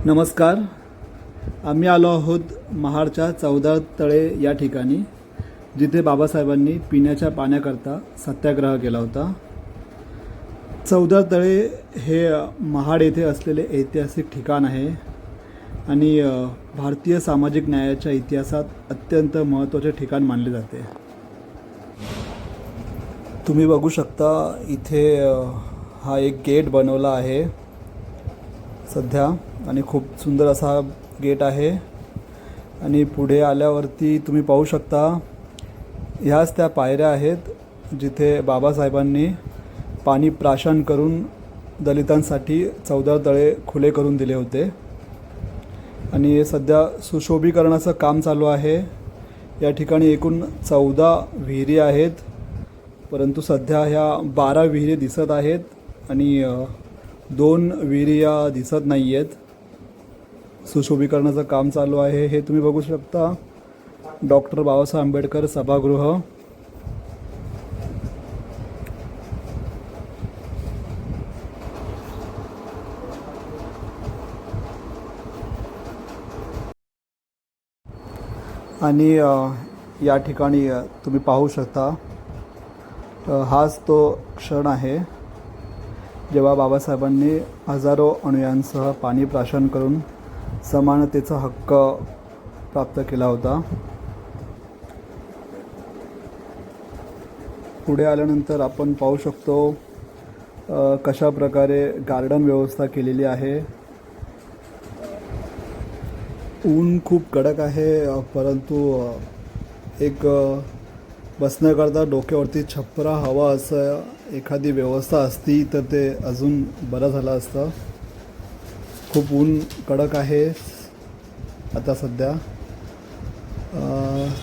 नमस्कार. आम्ही आलो आहोत महाडच्या चौदार तळे या ठिकाणी, जिथे बाबासाहेबांनी पिण्याच्या पाण्याकरता सत्याग्रह केला होता. चौदार तळे हे महाड येथे असलेले ऐतिहासिक ठिकाण आहे आणि भारतीय सामाजिक न्यायाच्या इतिहासात अत्यंत महत्त्वाचे ठिकाण मानले जाते. तुम्ही बघू शकता इथे हा एक गेट बनवला आहे सध्या, आणि खूप सुंदर असा गेट आहे. आणि पुढे आल्यावरती तुम्ही पाहू शकता ह्याच त्या पायऱ्या आहेत जिथे बाबासाहेबांनी पाणी प्राशन करून दलितांसाठी चौदार तळे खुले करून दिले होते. आणि सध्या सुशोभीकरणाचं काम चालू आहे. या ठिकाणी एकूण 14 विहिरी आहेत, परंतु सध्या ह्या 12 विहिरी दिसत आहेत आणि 2 विहिरी या दिसत नाही आहेत. सुशोभीकरणाचं काम चालू आहे. हे तुम्ही बघू शकता डॉक्टर बाबासाहेब आंबेडकर सभागृह. आणि या ठिकाणी तुम्ही पाहू शकता हाच तो क्षण आहे जेव्हा बाबासाहेबांनी हजारो अनुयायांसह पाणी प्राशन करून समानतेचा हक्क प्राप्त केला होता. पुढे आल्यानंतर आपण पाहू शकतो कशा प्रकारे गार्डन व्यवस्था केलेली आहे. ऊन खूप कडक आहे, परंतु एक बसण्याकरता डोक्यावरती छपरा हवा असं एखादी व्यवस्था असती तर ते अजून बरं झालं असतं. खूप ऊन कडक आहे आता सध्या.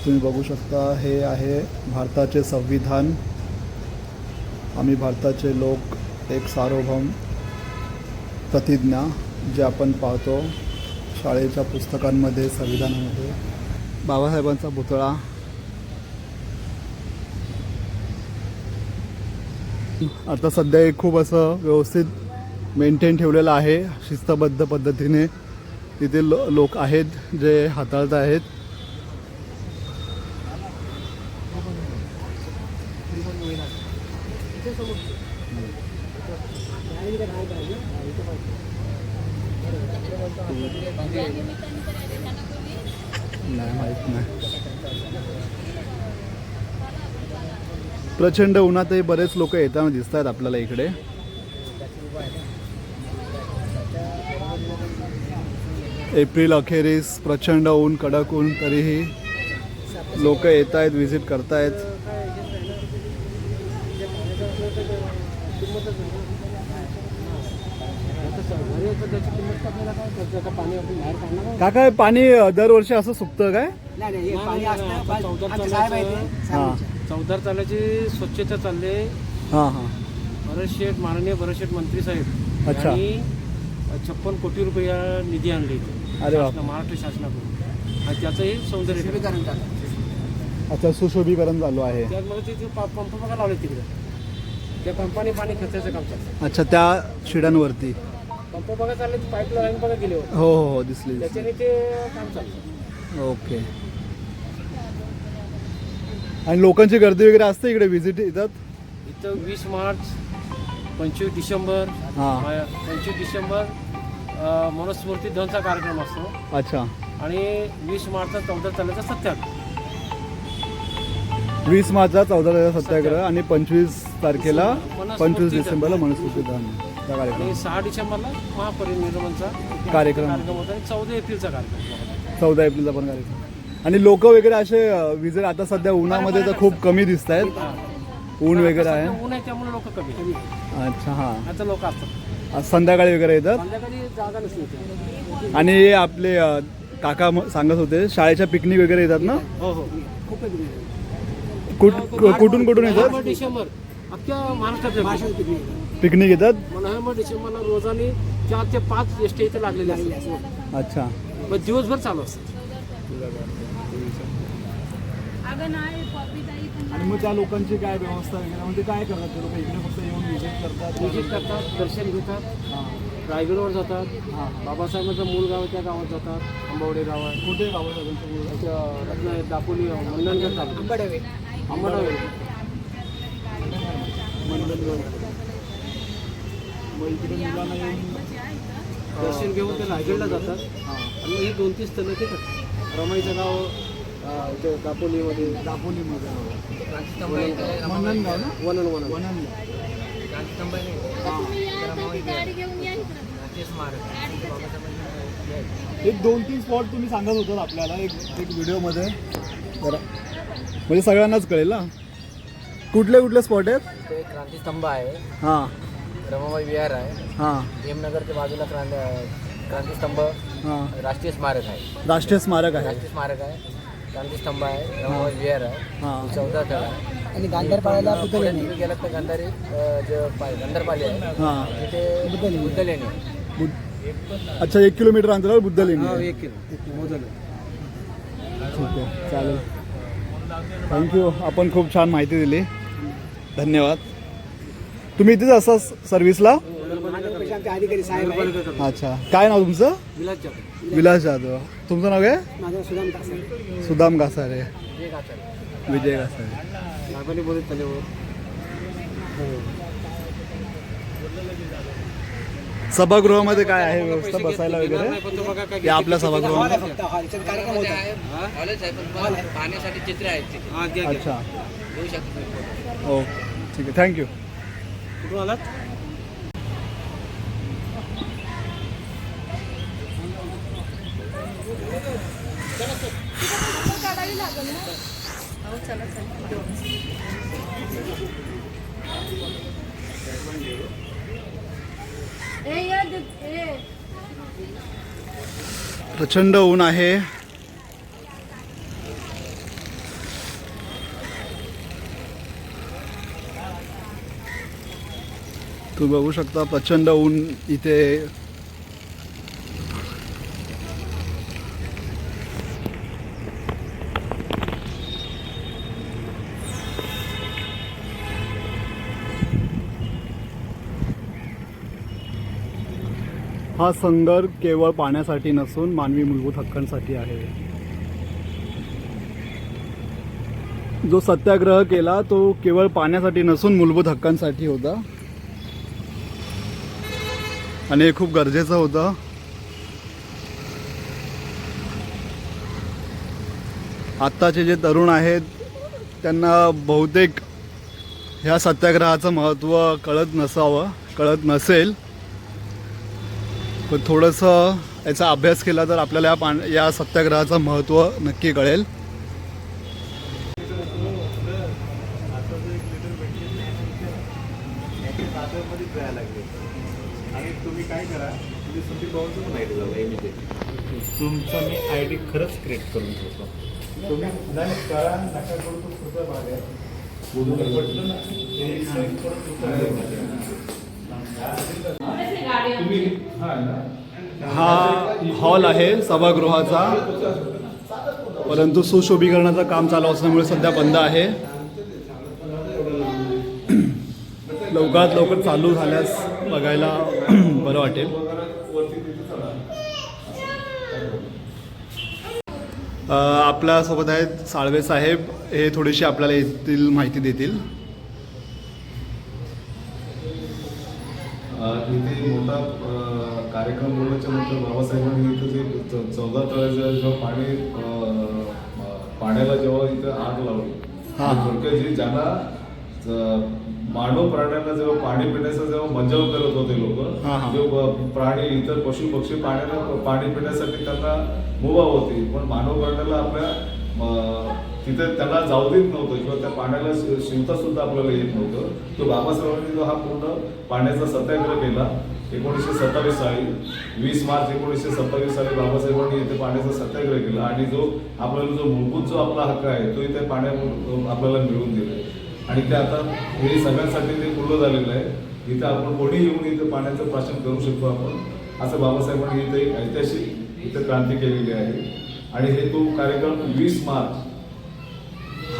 तुम्ही बघू शकता हे आहे भारताचे संविधान. आम्ही भारताचे लोक, एक सार्वभौम प्रतिज्ञा जे आपण पाहतो शाळेच्या पुस्तकांमध्ये, संविधानामध्ये. बाबासाहेबांचा पुतळा. आता सध्या एक खूप असं व्यवस्थित मेंटेन ठेवलेलं आहे शिस्तबद्ध पद्धतीने. तिथे लोक आहेत जे हाताळत आहेत. नाही माहीत नाही. प्रचंड उन्हातही बरेच लोक येताना दिसत आहेत आपल्याला इकडे. एप्रिल अखेरीस प्रचंड ऊन, कडक ऊन, तरीही लोक येत आहेत, व्हिजिट करतायत. काका पाणी दरवर्षी असं सुकतं काय? हां, चौदार तळ्याची स्वच्छता चालली. हां हां. माननीय भरत शेठ मंत्री साहेब अच्छा. आणि 56 कोटी रुपये निधी आणले अरे वा. महाराष्ट्र शासनाकडून, आणि त्याचंही सौंदर्यीकरण चालू. अच्छा, सुशोभीकरण चालू आहे. त्याचमध्ये तिथे पंप बघा लावले तिकडे. त्या पंपाने पाणी खेचायचं काम चालतं. अच्छा, त्या शिड्यांवरती पंप बघा चालले, पाईप लाईन बघा गेले होते. हो हो हो, दिसली. त्याच्याने ते काम चालतं. ओके. आणि लोकांची गर्दी वगैरे असते इकडे, व्हिजिट येतात इथं 20 मार्च, 25 डिसेंबर, हां. 25 डिसेंबर मनुस्मृती दहनचा कार्यक्रम असतो. अच्छा. आणि 20 मार्चचा चौदार तळ्याचा सत्याग्रह. 20 मार्चला 14 सत्याग्रह आणि 25 तारखेला 25 डिसेंबरला मनुस्मृती दहनचा कार्यक्रम. आणि 6 डिसेंबरला महापरिनिर्वाणचा कार्यक्रम होता आणि 14 एप्रिलचा कार्यक्रम. 14 एप्रिलचा पण कार्यक्रम. आणि लोक वगैरे असे विजिट आता सध्या उन्हामध्ये तर खूप कमी दिसत आहेत. ऊन वगैरे आहे. ऊन आहे त्यामुळे लोक कमी. अच्छा. हां, आता लोक असतात आज संध्याकाळी वगैरे येतात. संध्याकाळी जागा नसते. आणि हे आपले काका सांगत होते शाळेच्या पिकनिक वगैरे येतात ना? हो हो, खूप कुठून कुठून येतात? डिसेंबर अख्ख्या महाराष्ट्रात पिकनिक येतात. नोव्हेंबर डिसेंबरला रोजाने 4 ते 5 एसटी इथे लागलेले असतात. अच्छा. मग दिवसभर चालू असतात. आणि मग त्या लोकांची काय व्यवस्था वगैरे म्हणजे काय करतात ते लोक? इकडे फक्त येऊन विजिट करतात, दर्शन घेतात. रायगडवर जातात. हां बाबासाहेबांचं मूळ गाव आहे त्या गावात जातात. आंबवडे गाव आहे. कुठे बाबासाहेबांचं मूळ? त्याच्या रत्न दापोली मंडणगड तालुका. आंबडवे. मंडणगड. मग इकडे मुलांना येऊन दर्शन घेऊन ते रायगडला जातात. हां आणि ही 2-3 स्थळं तिथं रमाईचं गाव इथे दापोलीमध्ये. दापोलीमध्ये मंडणगाव ना? वनन वननगाव. एक 2-3 स्पॉट तुम्ही सांगत होतात आपल्याला एक व्हिडिओमध्ये जरा म्हणजे सगळ्यांनाच कळेल ना. कुठले कुठले स्पॉट आहेत? ते क्रांतीस्तंभ आहे. हां रमाबाई विहार आहे. हां हेमनगरच्या बाजूला क्रांतीस्तंभ हां राष्ट्रीय स्मारक आहे. राष्ट्रीय स्मारक आहे. राष्ट्रीय स्मारक आहे. क्रांतीस्तंभ आहे. रमाबाई विहार आहे. हां 14 तळ आहे. आणि गांधारपाड्याला तुम्ही गेलात तर गांधारी गांधारपाली आहे. हां तिथे बुद्धलेणी आहे. अच्छा 1 किलोमीटर अंतरावर बुद्ध लेणी आहे. 1 किलो मोजलं. ठीक आहे चालेल. थँक्यू. आपण खूप छान माहिती दिली. धन्यवाद. तुम्ही इथेच असा सर्व्हिसला? अधिकारी साहेब आहे. अच्छा काय नाव तुमचं? विलास जाधव. विलास जाधव. तुमचं नाव काय? माझं सुदाम कासारे. सुदाम घासारे. विजय कासारे. विजय घासारे. नागोली बोलत तलेवर. सभागृहामध्ये काय आहे व्यवस्था बसायला वगैरे? या आपल्या सभागृहामध्ये. पाण्यासाठी चित्र आहेत. अच्छा घेऊ शकतो. हो ठीक आहे थँक्यू. कुठून आलात? प्रचंड ऊन आहे. तुम्ही बघू शकता प्रचंड ऊन इथे. हा संघर्ष केवळ पाण्यासाठी नसून मानवी मूलभूत हक्कांसाठी आहे. जो सत्याग्रह केला तो केवळ पाण्यासाठी नसून मूलभूत हक्कांसाठी होता आणि हे खूप गरजेचं होतं. आत्ताचे जे तरुण आहेत त्यांना बहुतेक ह्या सत्याग्रहाचं महत्त्व कळत नसेल. पण थोडंसं याचा अभ्यास केला तर आपल्याला या सत्याग्रहाचं महत्त्व नक्की कळेल. आणि तुम्ही काय करा तुम्ही सुट्टी पाहून नाही दिला तुमचा मी ID खरंच क्रिएट करून ठेवतो. तुम्ही नाही करा नका करू तो पुढचा भाग आहे. पटलं ना ते साईन करून तुम्ही हा हॉल आहे सभागृहाचा, परंतु सुशोभीकरणाचं काम चालू असल्यामुळे सध्या बंद आहे. लवकरात लवकर चालू झाल्यास बघायला बरं वाटेल. आपल्यासोबत आहेत साळवे साहेब. हे थोडीशी आपल्याला येथील माहिती देतील. इथे मोठा कार्यक्रम बोलण्याच्या नंतर बाबासाहेबांनी इथं जे 14 तळ्याचं जेव्हा पाण्याला जेव्हा इथं आग लावली, थोडक्यात जे ज्यांना मानव प्राण्यांना जेव्हा पाणी पिण्याचा जेव्हा बचाव करत होते लोक, जो प्राणी इतर पशु पक्षी पाणी पिण्यासाठी त्यांना मुभा होती, पण मानव प्राण्याला आपल्या तिथे त्यांना जाऊ देत नव्हतं किंवा त्या पाण्याला शिवता सुद्धा आपल्याला येत नव्हतं. तो बाबासाहेबांनी जो हा पूर्ण पाण्याचा सत्याग्रह केला 1927 साली, 20 मार्च 1927 साली बाबासाहेबांनी इथे पाण्याचा सत्याग्रह केला आणि जो आपल्याला जो मूलभूत जो आपला हक्क आहे तो इथे पाण्यामुळे आपल्याला मिळवून दिला. आणि ते आता हे सगळ्यांसाठी ते पूर्ण झालेलं आहे. इथं आपण कोणी येऊन इथं पाण्याचं प्राशन करू शकतो आपण, असं बाबासाहेबांनी इथे एक ऐतिहासिक इथं क्रांती केलेली आहे. आणि हे तो कार्यक्रम 20 मार्च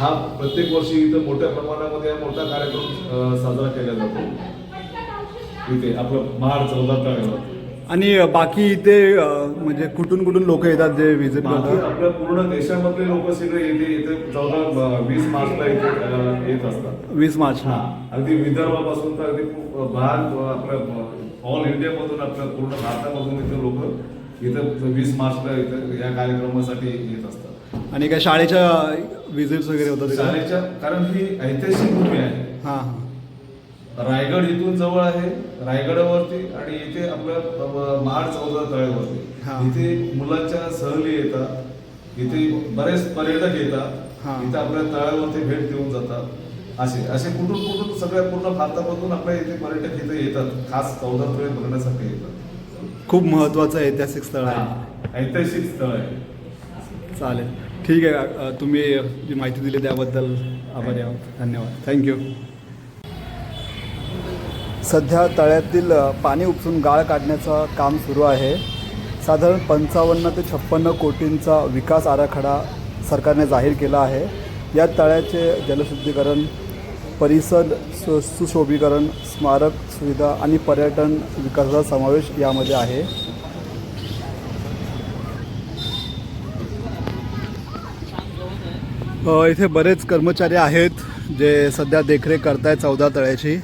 हा प्रत्येक वर्षी इथं मोठ्या प्रमाणामध्ये मोठा कार्यक्रम साजरा केला जातो. इथे आपलं महाड 14 तळ्यावर आणि बाकी इथे म्हणजे कुठून कुठून लोक येतात जे व्हिजिट बाकी करतात? आपल्या पूर्ण देशामधले लोक सगळे इथे 20 मार्चला इथे येत असतात. 20 मार्चला. अगदी विदर्भापासून तर अगदी आपल्या ऑल इंडियामधून आपल्या पूर्ण भारतामधून इथे लोक इथं 20 मार्चला इथं या कार्यक्रमासाठी येत असतात. आणि काय शाळेच्या व्हिजिट्स वगैरे होतात तिथे? शाळेच्या, कारण ही ऐतिहासिक भूमी आहे. हां हां. रायगड इथून जवळ आहे, रायगडावरती आणि इथे आपलं महाड 14 तळ्यावरती हा. इथे मुलांच्या सहली येतात, इथे बरेच पर्यटक येतात, हा. इथे आपल्या तळ्यावरती भेट देऊन जातात. असे कुठून सगळ्या पूर्ण भारतामधून आपल्या इथे पर्यटक इथे येतात, खास 14 तळे बघण्यासाठी येतात. खूप महत्त्वाचं ऐतिहासिक स्थळ आहे. हा, ऐतिहासिक स्थळ आहे. चालेल, ठीक आहे. तुम्ही जी माहिती दिली त्याबद्दल आभारी आहोत. धन्यवाद. थँक्यू. सध्या तळ्यातील पाणी उपसून गाळ काढण्याचं काम सुरू आहे. साधारण 55 ते 56 कोटींचा विकास आराखडा सरकारने जाहीर केला आहे. या तळ्याचे जलशुद्धीकरण, परिसर सुशोभीकरण, स्मारक सुविधा आणि पर्यटन विकासाचा समावेश यामध्ये आहे. इथे बरेच कर्मचारी आहेत जे सध्या देखरेख करतायत 14 तळ्याची.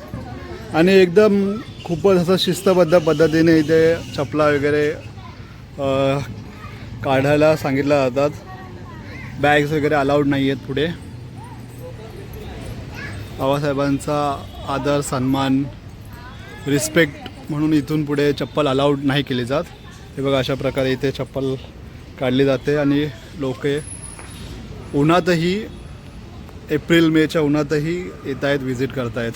आणि एकदम खूपच असं शिस्तबद्ध पद्धतीने इथे चपला वगैरे काढायला सांगितल्या जातात. बॅग्स वगैरे अलाउड नाही आहेत पुढे. बाबासाहेबांचा आदर, सन्मान, रिस्पेक्ट म्हणून इथून पुढे चप्पल अलाउड नाही केली जात. हे बघा, अशा प्रकारे इथे चप्पल काढली जाते आणि लोक उन्हातही, एप्रिल मेच्या उन्हातही येत आहेत, व्हिजिट करत आहेत.